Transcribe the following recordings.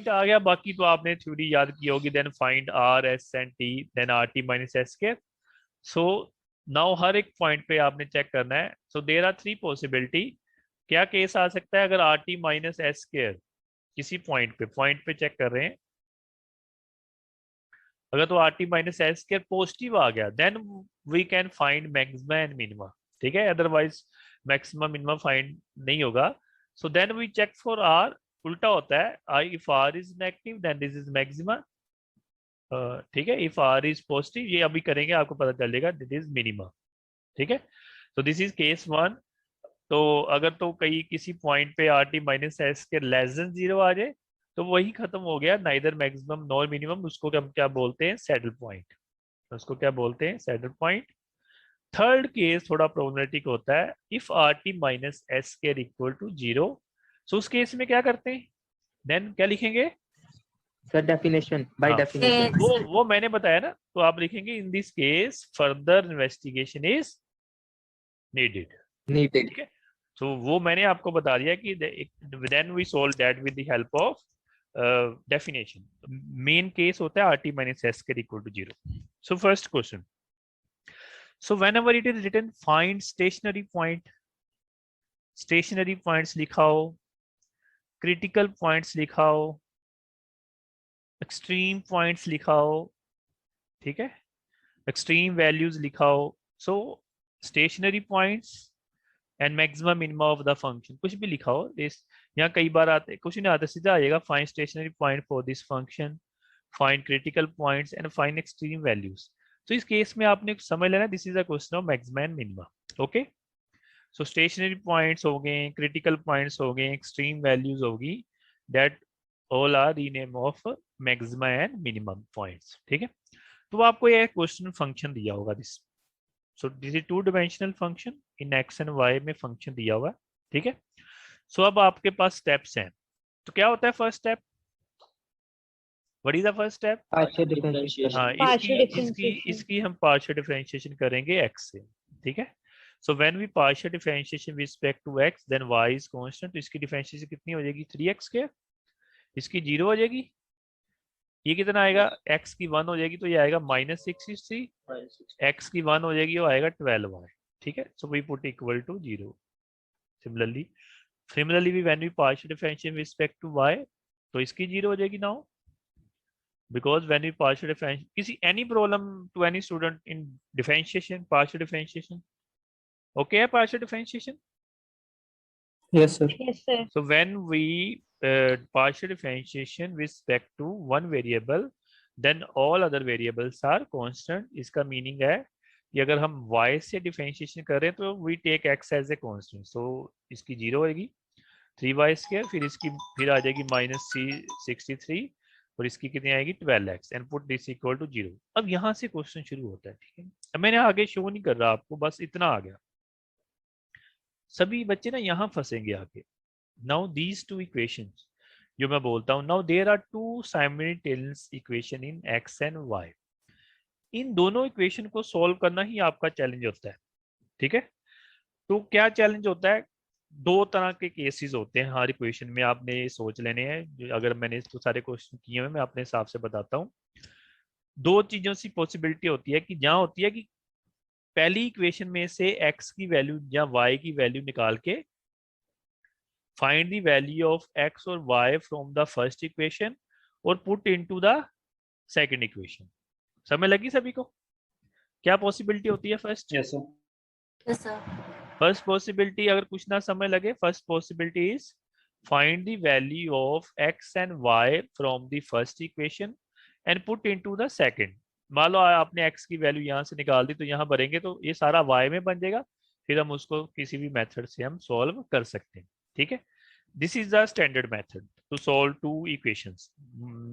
आ गया, बाकी तो आपने थ्योरी याद की होगी। Then find R S and T, then R T minus S के। सो नाउ हर एक पॉइंट पे आपने चेक करना है। So there are three possibility. क्या केस आ सकता है अगर R T minus S square किसी पॉइंट पे चेक कर रहे हैं, अगर तो R T minus S square positive आ गया, then we can find maxima and minima. ठीक है, अदरवाइज मैक्सिमा मिनिमा फाइंड नहीं होगा। So then we check for R, उल्टा होता है, I if R is negative then this is maxima. ठीक है, इफ आर इज पॉजिटिव, ये अभी करेंगे आपको पता चलेगा, दिस इज मिनिमा। ठीक है, तो दिस इज केस वन। तो अगर तो कहीं किसी पॉइंट पे आर टी माइनस एस के लेस देन जीरो आ जाए तो वही खत्म हो गया, नाइदर मैक्सिमम नॉर मिनिमम। उसको हम क्या बोलते हैं, सैडल पॉइंट। उसको क्या बोलते हैं, सैडल पॉइंट। थर्ड केस थोड़ा प्रॉब्लमेटिक होता है, if R T minus S के इक्वल टू जीरो। सो उस केस में क्या करते हैं, देन क्या लिखेंगे सर डेफिनेशन, बाय हाँ डेफिनेशन। वो मैंने बताया ना, तो आप लिखेंगे in this case further investigation is needed. Needed. ठीक है, तो वो मैंने आपको बता दिया कि then we solve that with the help of definition. Main case होता है आर टी माइनस एस के equal to zero. So first question, so whenever it is written find stationary point, stationary points लिखाओ, critical points लिखाओ, extreme points लिखाओ। ठीक है, extreme values लिखाओ। So stationary points and maximum minimum of the function, कुछ भी लिखा हो दिस। यहाँ कई बार आते, कुछ नहीं आता, सीधा आएगा find stationary point for this function, find critical points and find extreme values. तो इस केस में आपने समझ लेना, this is a question of maximum and minima. Okay, so stationary points हो गए, क्रिटिकल पॉइंट्स हो गए, एक्सट्रीम वैल्यूज होगी, that all are the name of maxima and minimum points. ठीक है, तो आपको यह क्वेश्चन फंक्शन दिया होगा this. So this is two dimensional function, in X and Y में फंक्शन दिया हुआ है। ठीक है, सो अब आपके पास स्टेप्स हैं। तो क्या होता है first step, what is the first step? Partial differentiation. हाँ, इसकी हम पार्शियल डिफरेंशिएशन करेंगे x से। ठीक है, so when we partial differentiation with respect to x then y is constant. तो इसकी डिफरेंशिएशन कितनी हो जाएगी, 3x स्क्वायर, इसकी 0 हो जाएगी, ये कितना आएगा, x की 1 हो जाएगी तो ये आएगा -63, x की 1 हो जाएगी वो आएगा 12y। ठीक है, so we put equal to 0। Similarly we when we partial differentiate with respect to y, तो इसकी 0 हो जाएगी now, because when we partial differentiation, किसी any problem to any student in differentiation, partial differentiation, okay है partial differentiation? Yes sir. Yes, sir. So when we partial differentiation with respect to one variable, then all other variables are constant. इसका meaning है कि अगर हम y से differentiation कर रहे हैं तो we take x as a constant. So इसकी 0 होगी, 3y स्क्वायर, फिर इसकी फिर आ जाएगी -63 और इसकी कितनी आएगी 12x and put this equal to 0। अब यहाँ से क्वेश्चन शुरू होता है। ठीक है, अब मैंने आगे शो नहीं कर रहा आपको, बस इतना आ गया। सभी बच्चे ना यहाँ फंसेंगे आगे। नाउ दीज टू इक्वेशंस जो मैं बोलता हूँ, now there are two simultaneous equation in x and y। इन दोनों इक्वेशन को सॉल्व करना ही आपका चैलेंज होता है। ठीक है, तो क्या चैलेंज होता है, दो तरह के केसेस होते हैं हर इक्वेशन में, आपने ये सोच लेने हैं। अगर मैंने तो सारे क्वेश्चन किए हुए मैं अपने हिसाब से बताता हूँ। दो चीजों से पॉसिबिलिटी होती है कि जहां होती है कि पहली इक्वेशन में से x की वैल्यू या y की वैल्यू निकाल के find the value of x और y from the first equation और put into the second equation. समझ लगी सभी को? क्या पॉसिबिलिटी होती है first? Yes sir. Yes, sir. First possibility, अगर कुछ ना समझ लगे, first possibility is find the value of x and y from the first equation and put into the second. मान लो आपने x की वैल्यू यहाँ से निकाल दी, तो यहाँ भरेंगे तो ये सारा y में बन जाएगा, फिर हम उसको किसी भी मेथड से हम सॉल्व कर सकते हैं। ठीक है, this is the standard method to solve two equations.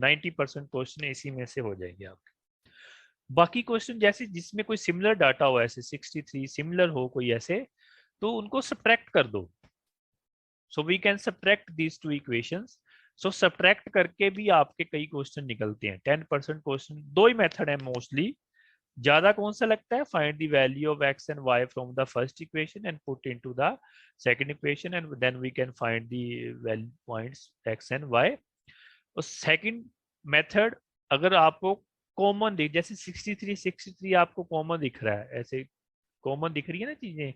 90% question इसी में से हो जाएंगे आपके। बाकी क्वेश्चन जैसे जिसमें कोई सिमिलर डाटा हो, ऐसे 63 सिमिलर हो कोई ऐसे, तो उनको सब्ट्रैक्ट कर दो। So we can subtract these two equations. So subtract करके भी आपके कई क्वेश्चन निकलते हैं। 10% क्वेश्चन, दो ही मेथड है मोस्टली। ज्यादा कौन सा लगता है, find the value of x and y from the first equation and put into the second equation and then we can find the value points x and y। और second method, अगर आपको common दिख, जैसे 63 आपको common दिख रहा है, ऐसे कॉमन दिख रही है ना चीजें,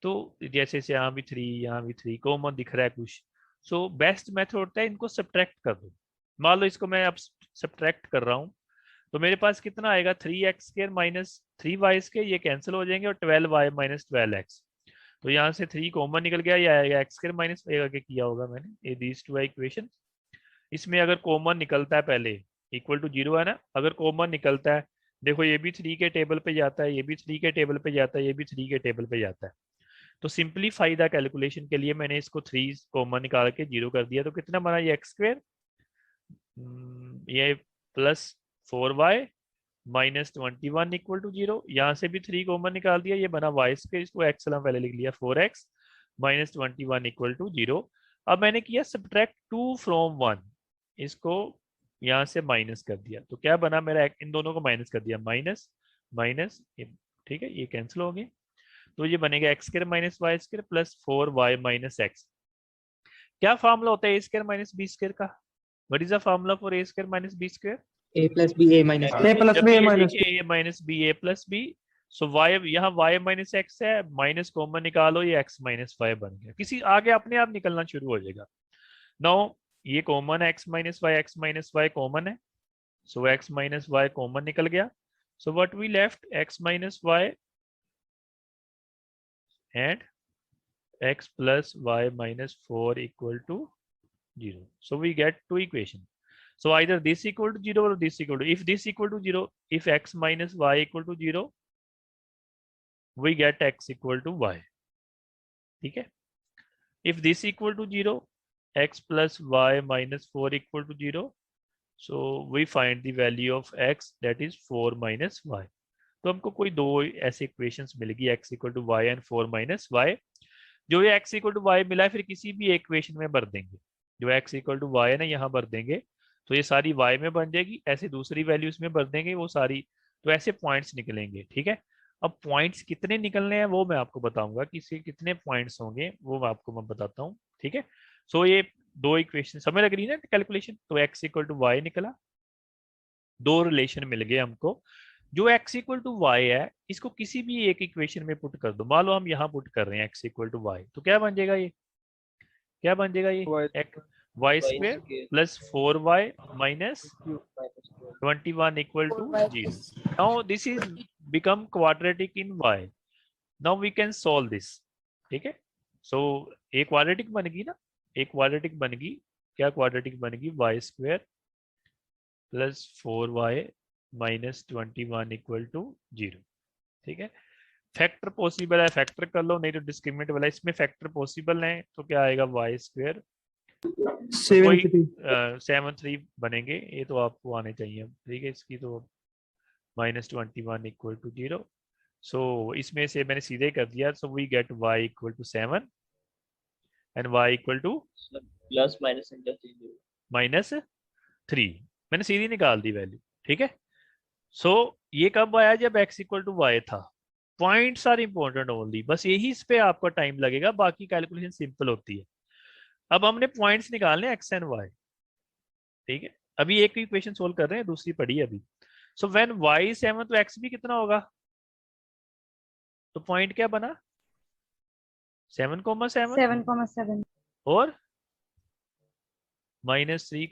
तो जैसे से यहाँ भी 3, यहाँ भी 3 कॉमन दिख रहा है कुछ, सो बेस्ट मेथड होता है इनको सब्ट्रैक्ट कर दो। मान लो इसको मैं अब सब्ट्रैक्ट कर रहा हूँ, तो मेरे पास कितना आएगा, 3x² माइनस 3y², ये कैंसिल हो जाएंगे, और 12y माइनस 12x। तो यहाँ से 3 कॉमन निकल गया, ये आएगा x² माइनस आगे किया होगा मैंने, ये दीज टू इक्वेशन। इसमें अगर कॉमन निकलता है पहले इक्वल टू 0 है ना, अगर कॉमन निकलता है, देखो ये भी 3 के टेबल पे जाता है, ये भी 3 के टेबल पे जाता है, ये भी 3 के टेबल पे जाता है। तो सिंपलीफाई द कैलकुलेशन के लिए मैंने इसको 3 कॉमन निकाल के 0 कर दिया, तो कितना बना ये x², ये plus 4y minus 21 equal to 0। यहाँ से भी 3 कॉमन निकाल दिया, ये बना y², इसको x पहले लिख लिया, 4x माइनस 21 इक्वल टू 0। अब मैंने किया सब्ट्रैक्ट 2 फ्रॉम 1, इसको यहाँ से माइनस कर दिया, तो क्या बना मेरा, इन दोनों को माइनस कर दिया, माइनस माइनस, ठीक है, ये कैंसिल हो गए, तो ये बनेगा x² minus y² plus 4y minus x। क्या फॉर्मूला होता है a² माइनस b² का? What is the formula for a² minus b²? A plus B, A minus B. A plus जब B, भी A ये minus देखें a minus B, a plus B, so y, यहाँ y minus x है, minus common निकालो, ये x minus y बन गया, किसी आगे अपने आप निकलना शुरू हो जाएगा। नाउ ये कॉमन है, x माइनस y कॉमन है, so x minus y common निकल गया, so what we left, x minus y and x plus y minus 4 equal to 0. So we get two equations. So either this equal to 0 or this equal to, if this equal to 0, if x minus y equal to 0, we get x equal to y. ठीक है? If this equal to 0, x plus y minus 4 equal to 0, so we find the value of x, that is 4 minus y. तो हमको कोई दो ऐसे equations मिलेगी, x equal to y and 4 minus y। जो ये x इक्वल टू वाई मिला है, फिर किसी भी इक्वेशन में भर देंगे, जो x इक्वल टू वाई है ना, यहाँ भर देंगे, तो ये सारी y में बन जाएगी, ऐसे दूसरी वैल्यूज में भर देंगे वो सारी, तो ऐसे पॉइंट्स निकलेंगे। ठीक है, अब पॉइंट्स कितने निकलने हैं वो मैं आपको बताऊंगा, कि इसके कितने पॉइंट्स होंगे वो मैं बताता हूँ। ठीक है, सो ये दो इक्वेशन समझ लग रही है ना कैलकुलेशन, तो x इक्वल टू वाई निकला, दो रिलेशन मिल गए हमको। जो x इक्वल टू वाई है, इसको किसी भी एक इक्वेशन में पुट कर दो, मान लो हम यहाँ पुट कर रहे हैं x इक्वल टू वाई, तो क्या बन जाएगा, ये क्या बन जाएगा, ये y² plus 4y minus 21 equal to 0। Now this is become quadratic in y, now we can solve this. ठीक है, सो एक क्वाड्रेटिक बन गई ना, एक क्वाड्रेटिक बन गई, क्या क्वाड्रेटिक बन गई, y² plus 4y minus 21 equal to 0। ठीक है, फैक्टर पॉसिबल है, फैक्टर कर लो, नहीं तो डिस्क्रिमिनेंट वाला, इसमें फैक्टर पॉसिबल है, तो क्या आएगा, y², तो 7 3 बनेंगे, ये तो आपको आने चाहिए। ठीक है, इसकी तो माइनस 21 इक्वल टू 0, सो इसमें से मैंने सीधे कर दिया, so we get y equal to 7 and y equal to plus minus 3, मैंने सीधी निकाल दी वैल्यू। ठीक है, सो ये कब आया, जब x इक्वल टू वाई था। पॉइंट्स आर इंपॉर्टेंट ओनली, बस यही इस पे आपका टाइम लगेगा, बाकी कैलकुलेशन सिंपल होती है। अब हमने पॉइंट्स निकालने x एंड y। ठीक है, अभी एक इक्वेशन सोल्व कर रहे हैं, दूसरी पढ़ी अभी। सो व्हेन y 7, तो x भी कितना होगा, तो पॉइंट क्या बना, 7,7 और -3,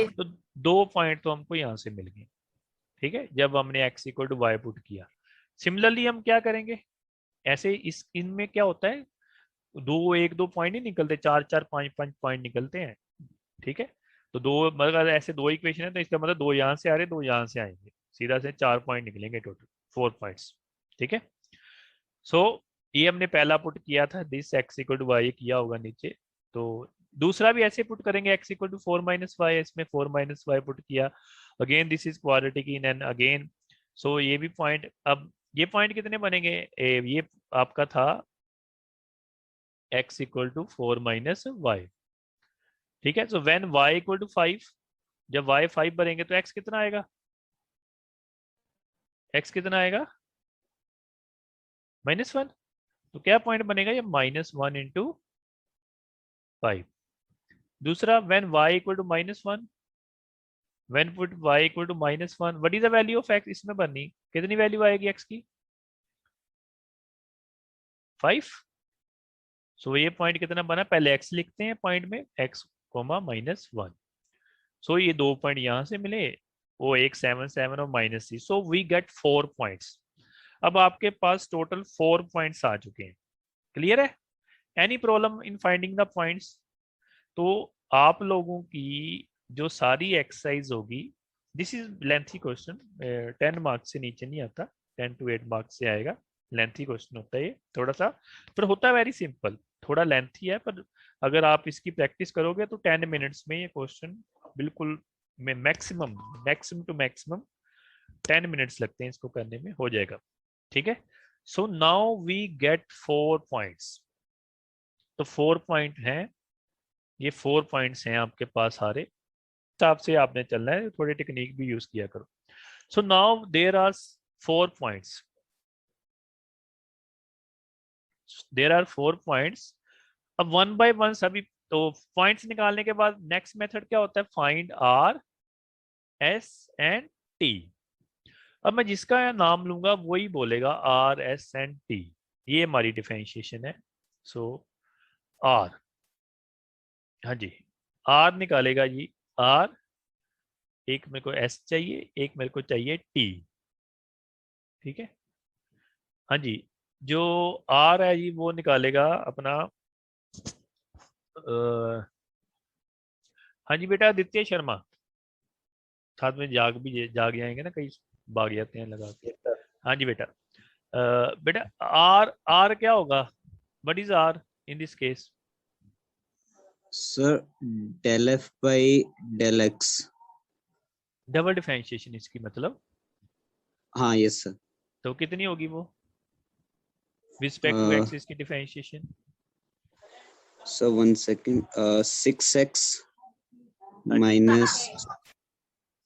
तो 2 पॉइंट तो हमको यहाँ से मिल गए। ठीक है, जब हमने x equal to Y put किया। सिमिलरली हम क्या करेंगे, ऐसे इस इनमें क्या होता है, 1-2 पॉइंट नहीं निकलते, 4-4-5-5 पॉइंट निकलते हैं। ठीक है, तो दो, मतलब ऐसे दो इक्वेशन है, तो इसका मतलब 2 यहाँ से आ रहे, 2 यहाँ से आएंगे, सीधा से 4 पॉइंट निकलेंगे, टोटल 4 पॉइंट्स। ठीक है, सो ये हमने पहला पुट किया था, this x equal to Y किया होगा नीचे, तो दूसरा भी ऐसे पुट करेंगे, x equal to 4 minus Y, इसमें 4 माइनस वाई पुट किया, again this is quadratic in and again, so ये भी पॉइंट, अब ये पॉइंट कितने बनेंगे, ये आपका था x equal to 4 minus Y. ठीक है, so when y equal to 5, जब y 5 बनेंगे तो x कितना आएगा, x कितना आएगा, -1, तो क्या पॉइंट बनेगा, ये -1 इंटू 5। दूसरा when y equal to -1, when put y equal to -1, what is the value of x? इसमें बननी कितनी वैल्यू आएगी x की? 5। सो ये पॉइंट कितना बना, पहले x लिखते हैं पॉइंट में, x, -1। सो ये 2 पॉइंट यहाँ से मिले, वो एक 7 7 और -3, सो वी गेट 4 पॉइंट्स। अब आपके पास टोटल 4 पॉइंट्स आ चुके हैं। क्लियर है? Any problem in finding the points? तो आप लोगों की जो सारी एक्सरसाइज होगी, this is lengthy question, 10 marks से नीचे नहीं आता, 10 to 8 मार्क्स से आएगा। लेंथी क्वेश्चन होता है ये थोड़ा सा, पर होता है वेरी सिंपल। थोड़ा लेंथी है, पर अगर आप इसकी प्रैक्टिस करोगे तो 10 मिनट्स में ये क्वेश्चन बिल्कुल में मैक्सिमम टू मैक्सिमम 10 मिनट्स लगते हैं इसको करने में, हो जाएगा। ठीक है? So now we get 4 points. तो 4 पॉइंट हैं, ये 4 पॉइंट्स हैं आपके पास सारे, हिसाब से आपने चलना है, थोड़ी टेक्निक भी यूज किया करो। So now there are 4 points, there are 4 points. अब 1 by 1 सभी, तो पॉइंट्स निकालने के बाद नेक्स्ट मेथड क्या होता है? Find R, S and T. अब मैं जिसका नाम लूंगा वही बोलेगा आर, एस एंड टी। ये हमारी डिफरेंशिएशन है। सो आर, हाँ जी, आर निकालेगा जी, आर, एक मेरे को एस चाहिए, एक मेरे को चाहिए टी। ठीक है? हाँ जी, जो आर है जी वो निकालेगा अपना हाँ जी बेटा आदित्य शर्मा, साथ में जाग जाएंगे ना, कई भाग जाते हैं लगा के। हाँ जी बेटा, बेटा आर, आर क्या होगा? What is R in this case? Sir del f by del x। Double differentiation इसकी मतलब। हाँ यस सर। तो कितनी होगी वो रिस्पेक्ट टू एक्स इसकी differentiation? Sir 1 second, 6x minus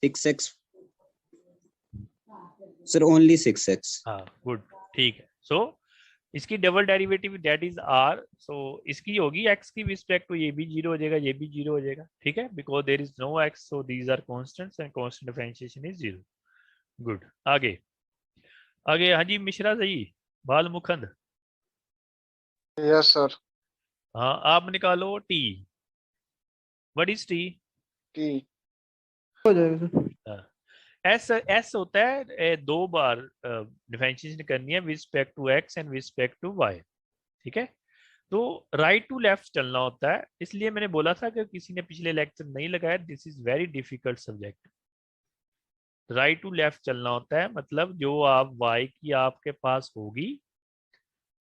6x, sir only 6x। हाँ गुड, ठीक है। सो इसकी double derivative that is R, so इसकी होगी एक्स की रिस्पेक्ट टू, ये भी 0 हो जाएगा, ये भी 0 हो जाएगा। ठीक है? Because there is no X, so these are constants and constant differentiation is 0। Good, आगे आगे। हाँ जी मिश्रा जी, बाल मुखंद। Yes sir. हाँ, आप निकालो T. What is T? T हो जाएगा सर। एस होता है 2 बार डिफरेंशिएशन करनी है respect to X and respect to Y. ठीक है? तो राइट टू लेफ्ट चलना होता है, इसलिए मैंने बोला था कि किसी ने पिछले लेक्चर नहीं लगाया, this is very difficult subject. Right to left चलना होता है, मतलब जो आप वाई की आपके पास होगी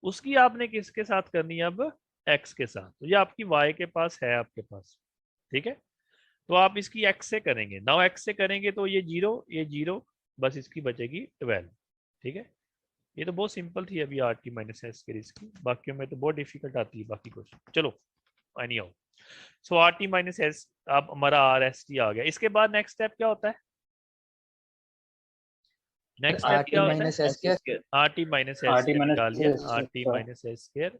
उसकी आपने किसके साथ करनी है? अब एक्स के साथ। तो ये आपकी वाई के पास है आपके पास। ठीक है? तो आप इसकी एक्स से करेंगे, नाउ एक्स से करेंगे तो ये 0, ये 0, बस इसकी बचेगी 12। ठीक है? ये तो बहुत सिंपल थी अभी आर टी माइनस एस के इसकी, बाकियों में तो बहुत डिफिकल्ट आती है बाकी क्वेश्चन। चलो any how, so R T minus S, अब हमारा आर एस टी आ गया। इसके बाद नेक्स्ट स्टेप क्या होता है? नेक्स्ट स्टेप क्या होता है? आर टी माइनस एस निकाल लिया, R T minus S square.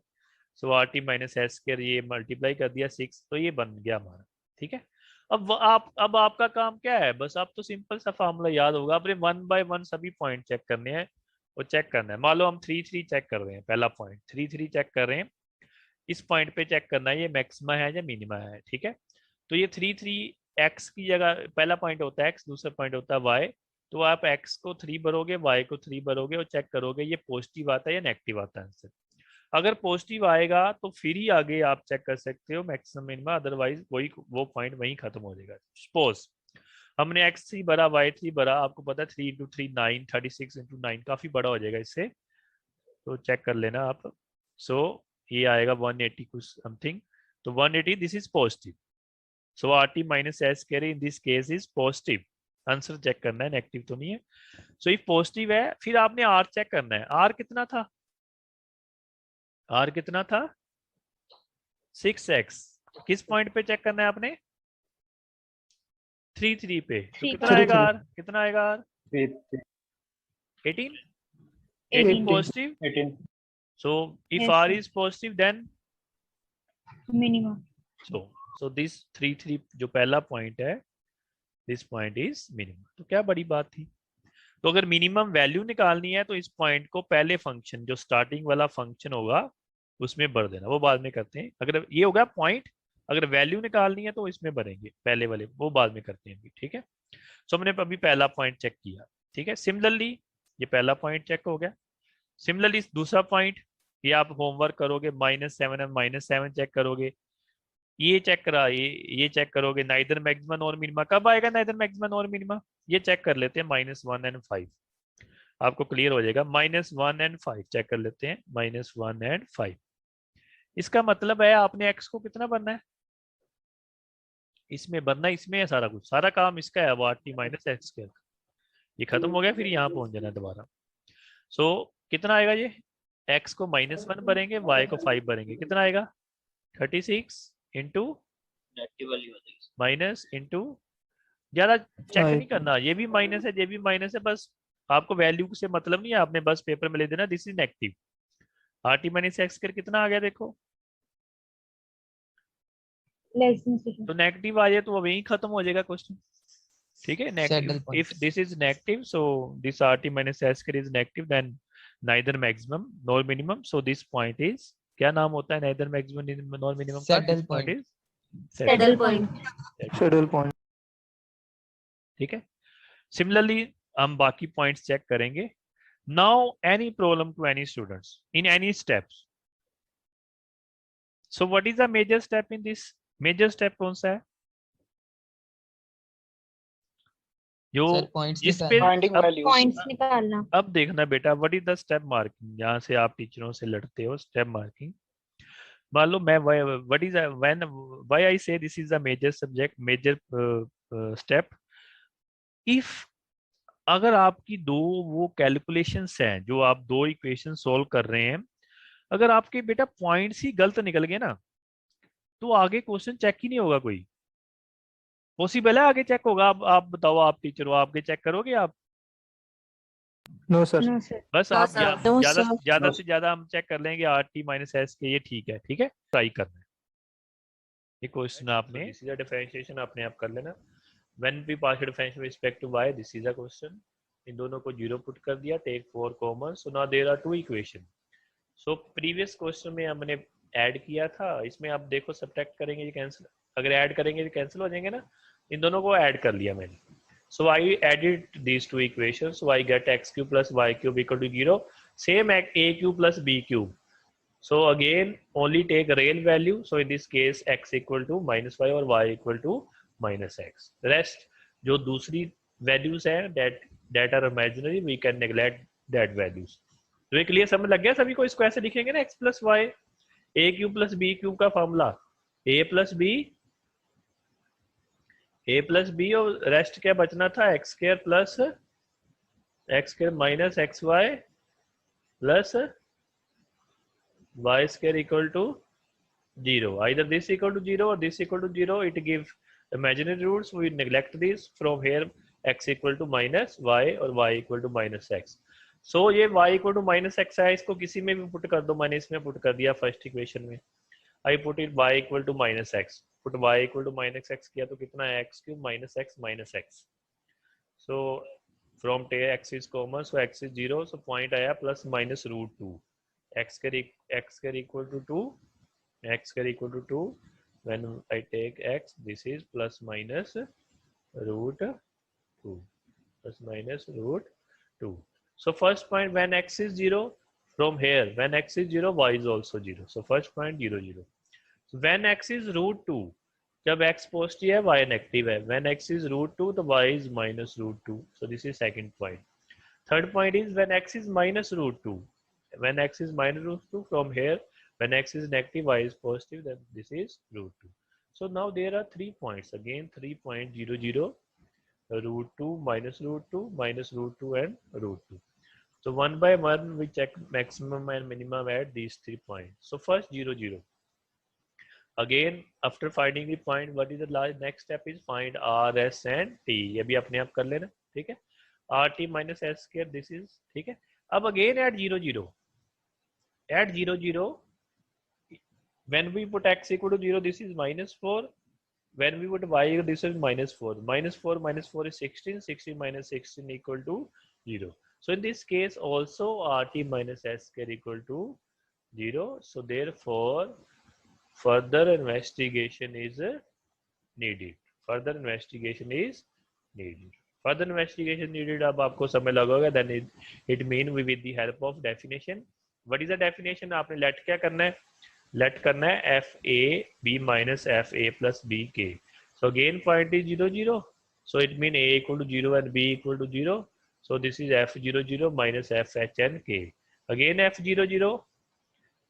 So R T minus S square ये मल्टीप्लाई कर दिया 6, तो ये बन गया हमारा। ठीक है? अब आपका काम क्या है? बस आप तो सिंपल सा फार्मूला याद होगा, अपने 1 by 1 सभी पॉइंट चेक करने हैं। वो चेक करना है, मान लो हम 3 3 चेक कर रहे हैं, पहला पॉइंट 3 3 चेक कर रहे हैं, इस पॉइंट पे चेक करना है ये मैक्सिमा है या मिनिमा है। ठीक है? तो ये 3 3 एक्स की जगह पहला पॉइंट होता है एक्स, दूसरा पॉइंट होता है वाई। तो आप एक्स को 3 भरोगे, वाई को 3 भरोगे और चेक करोगे ये पॉजिटिव आता है या नेगेटिव आता है आंसर। अगर पॉजिटिव आएगा तो फिर ही आगे आप चेक कर सकते हो मैक्सिमम मिनिमा, अदरवाइज वही वो पॉइंट वहीं खत्म हो जाएगा। सपोज हमने x3 भरा, y3 भरा, आपको पता है 3 × 3 9, 36 × 9 काफी बड़ा हो जाएगा इससे, तो चेक कर लेना आप। सो ये आएगा 180 कुछ समथिंग, तो 180 this is positive. So R T minus S carry in this case is positive. Answer check करना है, नेगेटिव तो नहीं है। सो ये पॉजिटिव है, फिर आपने आर चेक करना है। आर कितना था? आर कितना था? 6x। किस पॉइंट पे चेक करना है आपने? 3 3 पे। तो कितना आएगा आर? कितना आएगा are? 18 positive. 18 So if Yes, R sir. is positive, then Minimum. so so this 3 जो पहला पॉइंट है, दिस पॉइंट इज मिनिमम। तो क्या बड़ी बात थी। तो अगर मिनिमम वैल्यू निकालनी है तो इस पॉइंट को पहले फंक्शन जो स्टार्टिंग वाला फंक्शन होगा उसमें भर देना, वो बाद में करते हैं। अगर ये होगा पॉइंट, अगर वैल्यू निकालनी है तो इसमें भरेंगे पहले वाले, वो बाद में करते हैं। ठीक है, सो हमने अभी पहला पॉइंट चेक किया। ठीक है, सिमिलरली ये पहला पॉइंट चेक हो गया। सिमिलरली दूसरा पॉइंट, ये आप होमवर्क करोगे, -7 और -7 चेक करोगे, ये चेक करा, ये चेक करोगे, नाइदर मैक्सिमम और मिनिमा। कब आएगा नाइदर मैक्सिमम और मिनिमा, ये चेक कर लेते हैं -1 और 5, आपको क्लियर हो जाएगा। -1 और 5 चेक कर लेते हैं, -1 और 5। इसका मतलब है आपने x को कितना भरना है, इसमें भरना, इसमें है सारा कुछ, सारा काम इसका है, वो rt - x²। ये खत्म हो गया, फिर यहाँ पहुंच जाना है दोबारा। सो कितना आएगा ये, x को -1 भरेंगे, y को 5 भरेंगे, कितना आएगा 36 इंटू नेगेटिव वाली हो जाएगी। माइनस इंटू, ज्यादा चेक नहीं करना, ये भी माइनस है, ये भी माइनस है, बस आपको वैल्यू से मतलब नहीं है, आपने बस पेपर में ले देना this is negative. rt - x² कितना आ गया देखो, तो नेगेटिव आ जाए तो वही खत्म हो जाएगा क्वेश्चन। ठीक है, negative, if this is negative so this rt - x² is negative, then neither maximum nor minimum. So this point is, क्या नाम होता है नाइदर मैक्सिमम नॉर मिनिमम का, this point is saddle point. ठीक है, सिमिलरली हम बाकी पॉइंट्स चेक करेंगे। Now any problem to any students in any steps, so what is the major step in this, major step कौन सा है जो जिस पे पॉइंट्स निकालना। अब देखना बेटा, what is the step marking, यहाँ से आप टीचरों से लड़ते हो, स्टेप मार्किंग। मान लो मैं what is when why I say this is the major subject, major step, if अगर आपकी दो वो कैलकुलेशंस हैं, जो आप दो इक्वेशन सोल्व कर रहे हैं, अगर आपके बेटा पॉइंट्स ही गलत निकल गए ना, तो आगे क्वेश्चन चेक ही नहीं होगा कोई। पॉसिबल है आगे चेक होगा? आप बताओ, आप टीचर हो, आगे चेक करोगे आप? No sir. बस आप No, ज्यादा sir. ज्यादा से ज्यादा हम चेक कर लेंगे rt - s के, ये ठीक है। ठीक है, ट्राई करना है ये क्वेश्चन आपने, दिस इज अ डिफरेंशिएशन आपने आप कर लेना। When we partial differentiation with respect to y, this is a question. इन दोनों को 0 पुट कर दिया, take 4 common, so now there are 2 equation. So previous question में हमने ऐड किया था, इसमें आप देखो सब्ट्रैक्ट करेंगे ये कैंसिल, अगर ऐड करेंगे तो कैंसिल हो जाएंगे ना, इन दोनों को ऐड कर लिया मैंने। So I added these two equations, so I get x cube plus y cube equal to 0, same a cube plus b cube. So again only take real value, so in this case x equal to -y और y equal to -x. Rest जो दूसरी values हैं that are imaginary, we can neglect that values. तो ये clear समझ लग गया सभी को? इसको ऐसे लिखेंगे ना, x plus y, a cube plus b cube का फॉर्मूला, a plus b और रेस्ट क्या बचना था, x² plus x² minus xy plus y² equal to 0. Either this equal to 0 or this equal to 0. It gives imaginary roots. We neglect this. From here x equal to minus y और y equal to minus x. So ये y equal to minus x है, इसको किसी में भी put कर दो, मैंने इसमें पुट कर दिया फर्स्ट इक्वेशन में। I put it y equal to minus x. Put y equal to minus x किया तो कितना है, x cube minus x. So from x is common, so x is 0, so point आया plus minus root 2. x equal to 2. X equal to 2. When I take x, this is plus minus root 2. Plus minus root 2. So first point, when x is 0, from here, when x is 0, y is also 0. So first point 0, 0. So when x is root 2, जब x positive है y negative है, when x is root 2 तो y is minus root 2. So this is second point. Third point is when x is minus root 2. When x is minus root 2, from here, when x is negative, y is positive, then this is root 2. So now there are 3 points. Again 3.00, root 2, minus root 2, minus root 2 and root 2. So one by one we check maximum and minimum at these 3 points. So first 0, 0. Again after finding the point, what is the next step is find r, s and t. ये भी अपने आप कर लेना, ठीक है। rt minus s square, this is, ठीक है। अब again at 0, 0. At 0, 0, when we put x equal to 0, this is -4, when we would y, this is -4. -4 is 16. 16 minus 16 equal to 0. So in this case also RT minus S square equal to 0. So therefore further investigation is needed. Further investigation is needed. Further investigation needed. अब आपको समय लगेगा. Then it mean we with the help of definition. What is the definition? आपने let क्या करना है? Let करना है FA B minus FA plus BK. So again point is 0 0. So it mean A equal to 0 and B equal to 0. So this is F0 0 minus FH and K. Again F0 0.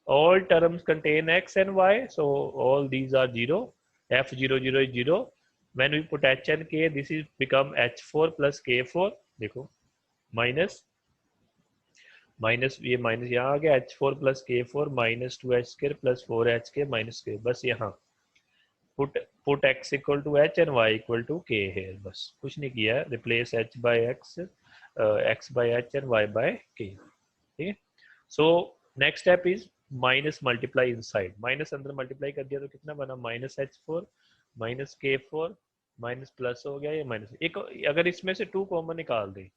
All terms contain X and Y. So all these are 0. F0 0 is 0. When we put H and K, this is become H4 plus K4. देखो minus ये minus यहाँ आ गया H4 plus K4 minus 2H square plus 4HK minus K. बस यहाँ put X equal to H and Y equal to K here. बस कुछ नहीं किया. Replace H by X, X by H and Y by K. ठीक है. So next step is minus multiply inside. Minus अंदर multiply कर दिया तो कितना बना? minus H4 minus K4 minus plus हो गया ये minus. एक अगर इसमें से 2 कॉमन निकाल दें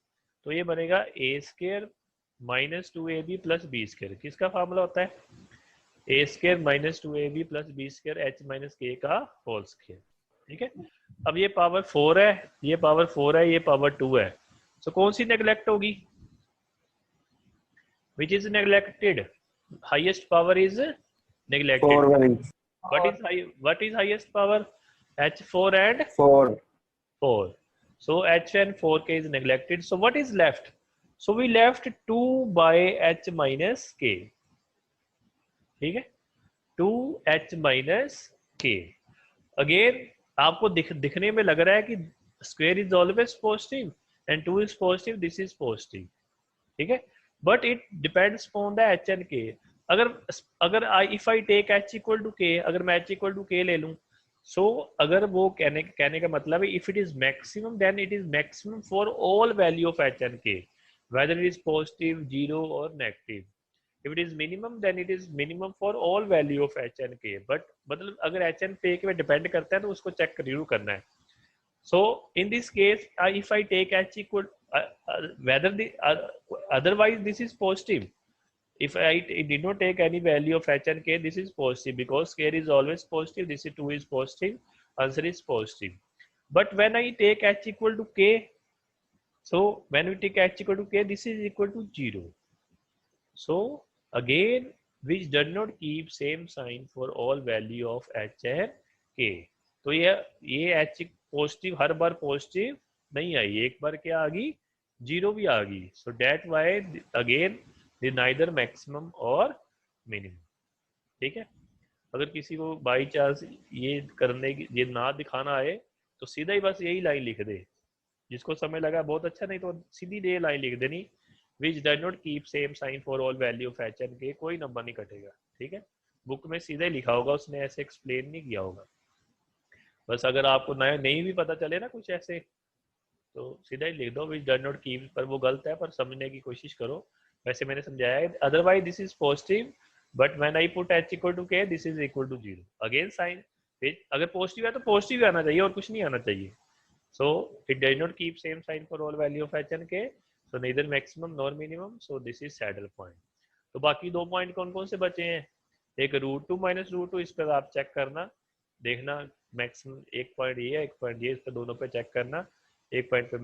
तो ये बनेगा A square minus 2AB plus B square. किसका फार्मूला होता है? A square minus 2AB plus B square H minus K का होल स्क्वायर. ठीक है. अब ये पावर 4 है, ये पावर 4 है, ये पावर 2 है. So कौन सी नेग्लेक्ट होगी? Which is neglected? Highest power is neglected. What is highest power? H4 and 4. So H and 4K is neglected. So what is left? So we left 2 by H minus K. ठीक है. 2H minus K. Again आपको दिखने में लग रहा है कि square is always positive and 2 is positive. This is positive. ठीक है. But it depends upon the H and K. अगर if I take H equal to K, अगर मैं H equal to K ले लूं, so अगर वो कहने का मतलब है if it is maximum, then it is maximum for all value of H and K, whether it is positive, 0 or negative. If it is minimum, then it is minimum for all value of H and K. But मतलब अगर H and K पे depend करता है तो उसको check जरूर करना है. So in this case, if I take H equal, whether the otherwise this is positive. If I did not take any value of H and K, this is positive because K is always positive. This is 2 is positive. Answer is positive. But when I take H equal to K, so when we take H equal to K, this is equal to 0. So again, which does not keep same sign for all value of H and K. तो ये H positive हर बार positive नहीं आई, एक बार क्या आ गई? 0 भी आ गई. So that why again the neither maximum or minimum. ठीक है. अगर किसी को बाई चांस ये करने की ये ना दिखाना आए तो सीधा ही बस यही लाइन लिख दे. जिसको समय लगा बहुत अच्छा, नहीं तो सीधी ये लाइन लिख देनी which does not keep same sign for all value of H and K. कोई नंबर नहीं कटेगा. ठीक है. बुक में सीधा ही लिखा होगा, उसने ऐसे एक्सप्लेन नहीं किया होगा. बस अगर आपको नहीं भी पता चले ना कुछ ऐसे तो सीधा ही लिख दो which does not keep, पर वो गलत है, पर समझने की कोशिश करो. वैसे मैंने समझाया है. Otherwise this is positive but when I put H equal to K, this is equal to 0. Again sign अगर पॉजिटिव है तो पॉजिटिव आना चाहिए और कुछ नहीं आना चाहिए. So it does not keep same sign for all value of H and K. So neither maximum nor minimum. So this is saddle point. तो बाकी 2 पॉइंट कौन कौन से बचे हैं? एक √2 माइनस √2, इस पर आप चेक करना, देखना मैक्सिमम. एक पॉइंट ये है, एक पॉइंट ये, इस पर दोनों पे चेक करना. एक पॉइंट पे